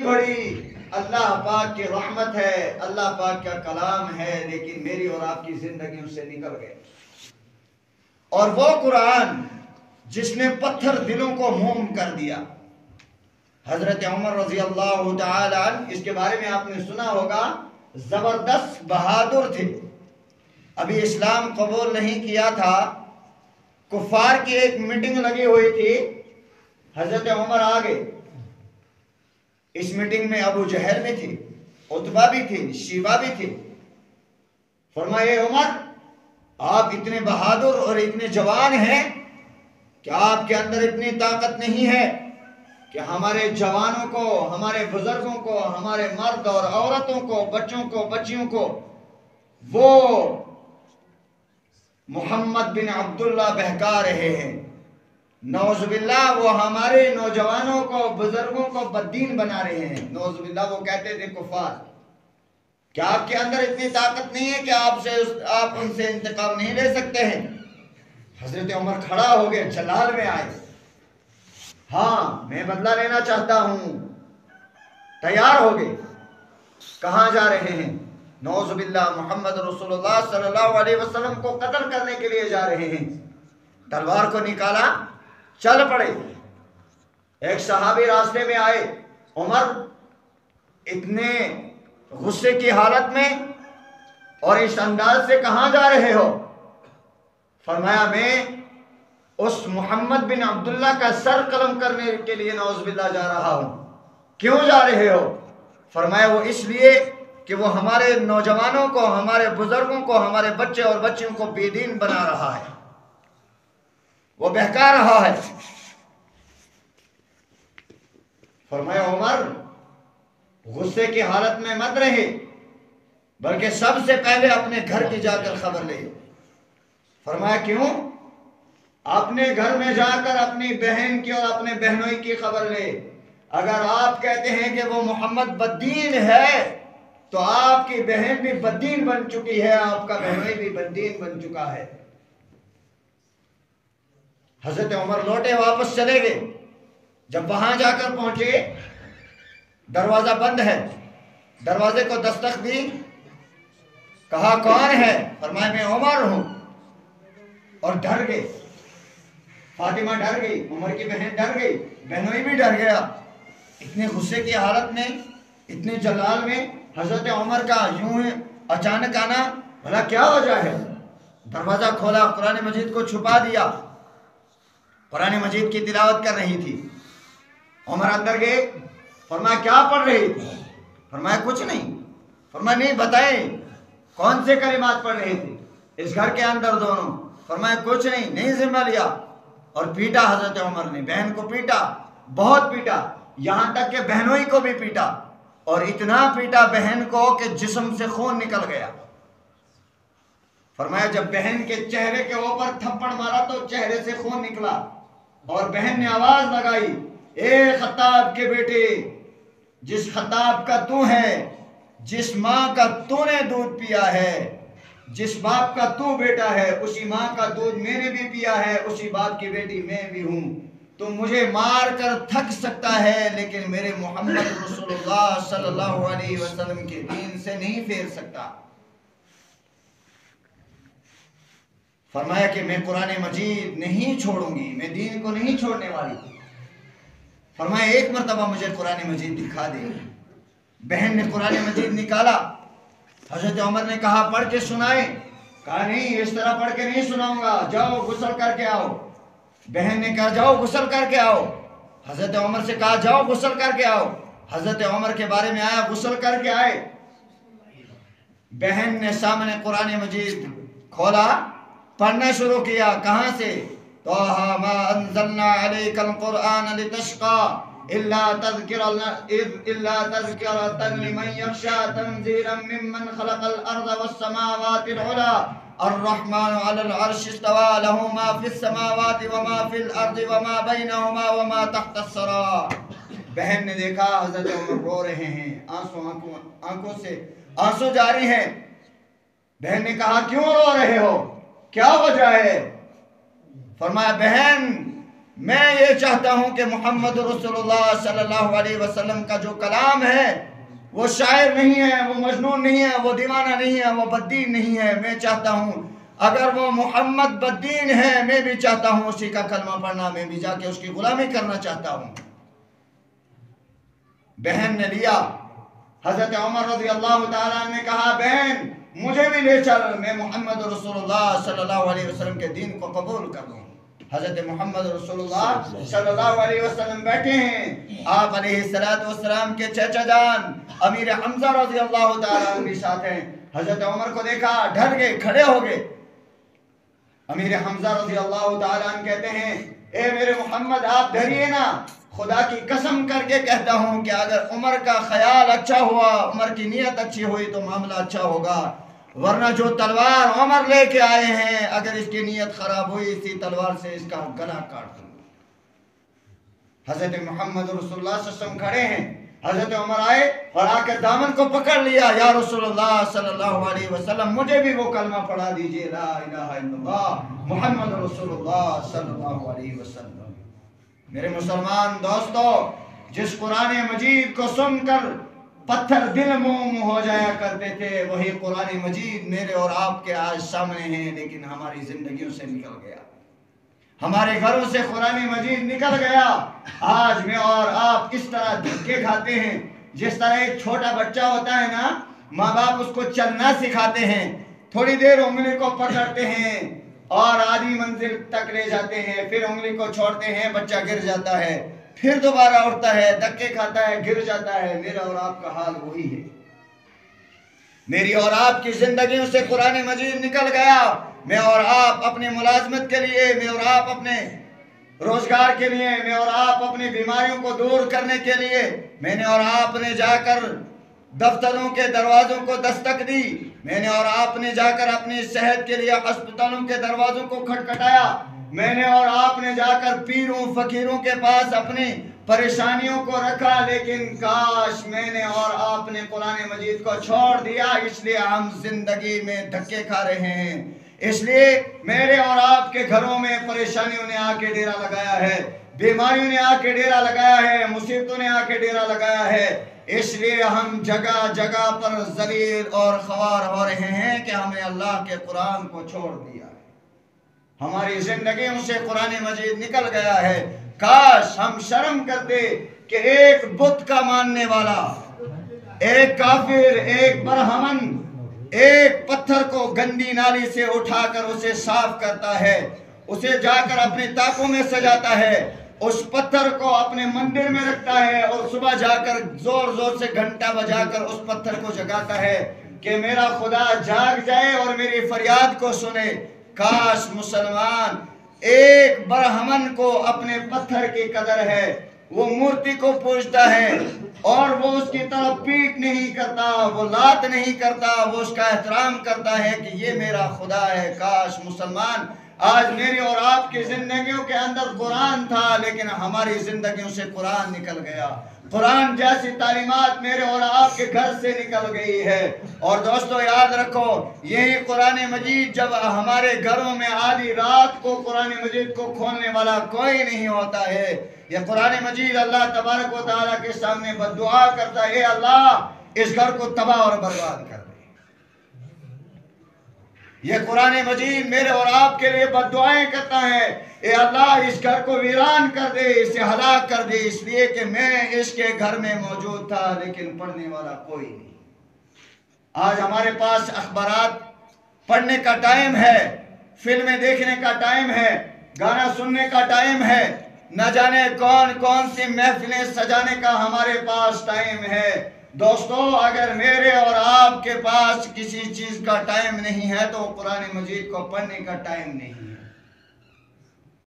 بڑی اللہ پاک کی رحمت ہے، اللہ پاک کا کلام ہے، لیکن میری اور آپ کی زندگی اس سے نکل گئے۔ اور وہ قرآن جس نے پتھر دلوں کو موم کر دیا، حضرت عمر رضی اللہ تعالی عنہ، اس کے بارے میں آپ نے سنا ہوگا، زبردست بہادر تھے، ابھی اسلام قبول نہیں کیا تھا، کفار کی ایک میٹنگ لگی ہوئی تھی، حضرت عمر آگے، اس میٹنگ میں ابو جہل بھی تھی، عتبہ بھی تھی، شیبہ بھی تھی۔ فرمائے عمر، آپ اتنے بہادر اور اتنے جوان ہیں کہ آپ کے اندر اتنی طاقت نہیں ہے کہ ہمارے جوانوں کو، ہمارے بزرگوں کو، ہمارے مرد اور عورتوں کو، بچوں کو، بچیوں کو وہ محمد بن عبداللہ بہکا رہے ہیں، نعوذ باللہ وہ ہمارے نوجوانوں کو، بزرگوں کو بددین بنا رہے ہیں، نعوذ باللہ۔ وہ کہتے تھے کفار، کیا آپ کے اندر اتنی طاقت نہیں ہے کہ آپ ان سے انتقام نہیں لے سکتے ہیں؟ حضرت عمر کھڑا ہو گئے، جلال میں آئے، ہاں میں بدلہ لینا چاہتا ہوں، تیار ہو گئے۔ کہاں جا رہے ہیں؟ نعوذ باللہ محمد رسول اللہ صلی اللہ علیہ وسلم کو قتل کرنے کے لیے جا رہے ہیں۔ تلوار کو نکالا، چل پڑے۔ ایک صحابی راستے میں آئے، عمر اتنے غصے کی حالت میں اور اس انداز سے کہاں جا رہے ہو؟ فرمایا میں اس محمد بن عبداللہ کا سر قلم کرنے کے لیے نعوذ باللہ جا رہا ہوں۔ کیوں جا رہے ہو؟ فرمایا وہ اس لیے کہ وہ ہمارے نوجوانوں کو، ہمارے بزرگوں کو، ہمارے بچے اور بچیوں کو بے دین بنا رہا ہے، وہ بہکا رہا ہے۔ فرمایا عمر غصے کی حالت میں مت رہے، بلکہ سب سے پہلے اپنے گھر کی جا کر خبر لے۔ فرمایا کیوں؟ اپنے گھر میں جا کر اپنی بہن کی اور اپنے بہنوئی کی خبر لے۔ اگر آپ کہتے ہیں کہ وہ محمد بددین ہے تو آپ کی بہن بھی بددین بن چکی ہے، آپ کا بہنوئی بھی بددین بن چکا ہے۔ حضرت عمر لوٹے، واپس چلے گئے۔ جب وہاں جا کر پہنچے، دروازہ بند ہے، دروازے کو دستک دی، کہا کون ہے؟ فرمایا میں عمر ہوں، اور ڈر گئے۔ فاطمہ ڈر گئی، عمر کی بہن ڈر گئی، بہنوئی بھی ڈر گیا۔ اتنے غصے کی حالت میں، اتنے جلال میں حضرت عمر کا یوں اچانک آنا، بھلا کیا وجہ ہے؟ دروازہ کھولا، قرآن مجید کو چھپا دیا، قرآن مجید کی تلاوت کر رہی تھی۔ عمر اندر گئے، فرمایا کیا پڑھ رہی تھی؟ فرمایا کچھ نہیں۔ فرمایا نہیں بتائیں کون سے کلمات پڑھ رہی تھی اس گھر کے اندر دونوں؟ فرمایا کچھ نہیں، نہیں ذمہ لیا۔ اور پیٹا حضرت عمر نے، بہن کو پیٹا، بہت پیٹا، یہاں تک کہ بہنوئی کو بھی پیٹا، اور اتنا پیٹا بہن کو کہ جسم سے خون نکل گیا۔ فرمایا جب بہن کے چہرے کے اوپر تھپڑ مارا تو چہرے سے خون نکلا، اور بہن نے آواز لگائی، اے خطاب کے بیٹے، جس خطاب کا تو ہے، جس ماں کا تو نے دودھ پیا ہے، جس باپ کا تو بیٹا ہے، اسی ماں کا دودھ میں نے بھی پیا ہے، اسی باپ کی بیٹی میں بھی ہوں۔ تو مجھے مار کر تھک سکتا ہے، لیکن میرے محمد رسول اللہ صلی اللہ علیہ وسلم کے دین سے نہیں پھیر سکتا۔ فرمایا کہ میں قرآن مجید نہیں چھوڑوں گی، میں دین کو نہیں چھوڑنے والی۔ فرمایا ایک مرتبہ مجھے قرآن مجید دکھا دے۔ بہن نے قرآن مجید نکالا، حضرت عمر نے کہا پڑھ کے سنائیں، کہا نہیں اس طرح پڑھ کے نہیں سناؤں گا، جاؤ غسل کر کے آؤ۔ بہن نے کہا جاؤ غسل کر کے آؤ۔ حضرت عمر سے کہا جاؤ غسل کر کے آؤ۔ حضرت عمر کے بارے میں آیا، غسل کر کے آئے۔ بہن نے سامنے قرآن مجید کھولا، پڑھنا شروع کیا۔ کہاں سے؟ طٰہ ما انزلنا علیک القرآن لتشقى الا تذکرۃ لمن یخشی تنزیلا ممن خلق الارض والسماوات العلی الرحمن علی العرش استوى له ما في السماوات وما في الارض وما بینهما وما تحت الثری۔ بہن نے دیکھا حضرت عمر رو رہے ہیں، آنکھوں سے آنسو جاری ہیں۔ بہن نے کہا کیوں رو رہے ہو، کیا وجہ ہے؟ فرمایا بہن میں یہ چاہتا ہوں کہ محمد رسول اللہ صلی اللہ علیہ وسلم کا جو کلام ہے وہ شاعر نہیں ہے، وہ مجنون نہیں ہے، وہ دیوانہ نہیں ہے، وہ بددین نہیں ہے۔ میں چاہتا ہوں اگر وہ محمد بددین ہے، میں بھی چاہتا ہوں اسی کا کلمہ پڑھنا، میں بھی جا کے اس کی غلامی کرنا چاہتا ہوں۔ بہن نے لیا، حضرت عمر رضی اللہ تعالیٰ نے کہا بہن مجھے بھی لے چل، میں محمد رسول اللہ صلی اللہ علیہ وسلم کے دین کو قبول کر لوں۔ حضرت محمد رسول اللہ صلی اللہ علیہ وسلم بیٹھے ہیں، آپ علیہ السلام کے چچا جان امیر حمزہ رضی اللہ تعالیٰ عنہ بھی ساتھ ہیں۔ حضرت عمر کو دیکھا، ڈر گئے، کھڑے ہو گئے۔ امیر حمزہ رضی اللہ تعالیٰ عنہ کہتے ہیں اے میرے محمد آپ ڈریے نا، خدا کی قسم کر کے کہتا ہوں کہ اگر عمر کا خیال اچھا ہوا، عمر کی نیت اچھی ہوئی تو معاملہ اچھا ہوگا، ورنہ جو تلوار عمر لے کے آئے ہیں اگر اس کی نیت خراب ہوئی اسی تلوار سے اس کا گلا کاٹ دوں گا۔ حضرت محمد رسول اللہ صلی اللہ علیہ وسلم کھڑے ہیں، حضرت عمر آئے اور آ کر دامن کو پکڑ لیا، یا رسول اللہ صلی اللہ علیہ وسلم مجھے بھی وہ کلمہ پڑھا دیجئے، لا الہ الا اللہ محمد رسول اللہ صلی اللہ علیہ وسلم۔ میرے مسلمان دوستو، جس قرآن مجید کو سن کر پتھر دل موم ہو جایا کرتے تھے، وہی قرآن مجید میرے اور آپ کے آج سامنے ہیں، لیکن ہماری زندگیوں سے نکل گیا، ہمارے گھروں سے قرآن مجید نکل گیا۔ آج میں اور آپ اس طرح دھکے کھاتے ہیں جس طرح ایک چھوٹا بچہ ہوتا ہے نا، ماں باپ اس کو چلنا سکھاتے ہیں، تھوڑی دیر انگلی کو پکڑتے ہیں اور آدھی منزل تک لے جاتے ہیں، پھر انگلی کو چھوڑتے ہیں، بچہ گر جاتا ہے، پھر دوبارہ اٹھتا ہے، دھکے کھاتا ہے، گر جاتا ہے۔ میرا اور آپ کا حال وہی ہے۔ میری اور آپ کی زندگیوں سے قرآن مجید نکل گیا۔ میں اور آپ اپنے ملازمت کے لیے، میں اور آپ اپنے روزگار کے لیے، میں اور آپ اپنی بیماریوں کو دور کرنے کے لیے، میں نے اور آپ نے جا کر دفتروں کے دروازوں کو دستک دی، میں نے اور آپ نے جا کر اپنی صحت کے لیے ہسپتالوں کے دروازوں کو کھٹکھٹایا، میں نے اور آپ نے جا کر پیروں فقیروں کے پاس اپنی پریشانیوں کو رکھا، لیکن کاش میں نے اور آپ نے قرآن مجید کو چھوڑ دیا۔ اس لیے ہم زندگی میں دھکے کھا رہے ہیں، اس لیے میرے اور آپ کے گھروں میں پریشانیوں نے آ کے ڈیرا لگایا ہے، بیماریوں نے آ کے ڈیرا لگایا ہے، مصیبتوں نے آ کے ڈیرا لگایا ہے۔ اس لیے ہم جگہ جگہ پر ذلیل اور خوار ہو رہے ہیں کہ ہم نے اللہ کے قرآن کو چھوڑ دیا ہے، ہماری زندگیوں سے قرآن مجید نکل گیا ہے۔ کاش ہم شرم کرتے کہ ایک بت کا ماننے والا، ایک کافر، ایک برہمن ایک پتھر کو گندی نالی سے اٹھا کر اسے صاف کرتا ہے، اسے جا کر اپنے طاقوں میں سجاتا ہے، اس پتھر کو اپنے مندر میں رکھتا ہے اور صبح جا کر زور زور سے گھنٹا بجا کر اس پتھر کو جگاتا ہے کہ میرا خدا جاگ جائے اور میری فریاد کو سنے۔ کاش مسلمان ایک برہمن کو اپنے پتھر کی قدر ہے، وہ مورتی کو پوجتا ہے اور وہ اس کی طرف پیٹ نہیں کرتا، وہ لات نہیں کرتا، وہ اس کا احترام کرتا ہے کہ یہ میرا خدا ہے۔ کاش مسلمان آج میری اور آپ کی زندگیوں کے اندر قرآن تھا، لیکن ہماری زندگیوں سے قرآن نکل گیا، قرآن جیسی تعلیمات میرے اور آپ کے گھر سے نکل گئی ہے۔ اور دوستو یاد رکھو، یہی قرآن مجید جب ہمارے گھروں میں آدھی رات کو قرآن مجید کو کھولنے والا کوئی نہیں ہوتا ہے، یہ قرآن مجید اللہ تبارک و تعالیٰ کے سامنے بددعا کرتا ہے، اے اللہ اس گھر کو تباہ اور برباد کر دے۔ یہ قرآن مجید میرے اور آپ کے لیے بددعائیں کرتا ہے، اے اللہ اس گھر کو ویران کر دے، اسے ہلاک کر دے، اس لیے کہ میں اس کے گھر میں موجود تھا لیکن پڑھنے والا کوئی نہیں۔ آج ہمارے پاس اخبارات پڑھنے کا ٹائم ہے، فلمیں دیکھنے کا ٹائم ہے، گانا سننے کا ٹائم ہے، نہ جانے کون کون سی محفلیں سجانے کا ہمارے پاس ٹائم ہے۔ دوستو اگر میرے اور آپ کے پاس کسی چیز کا ٹائم نہیں ہے تو قرآن مجید کو پڑھنے کا ٹائم نہیں ہے۔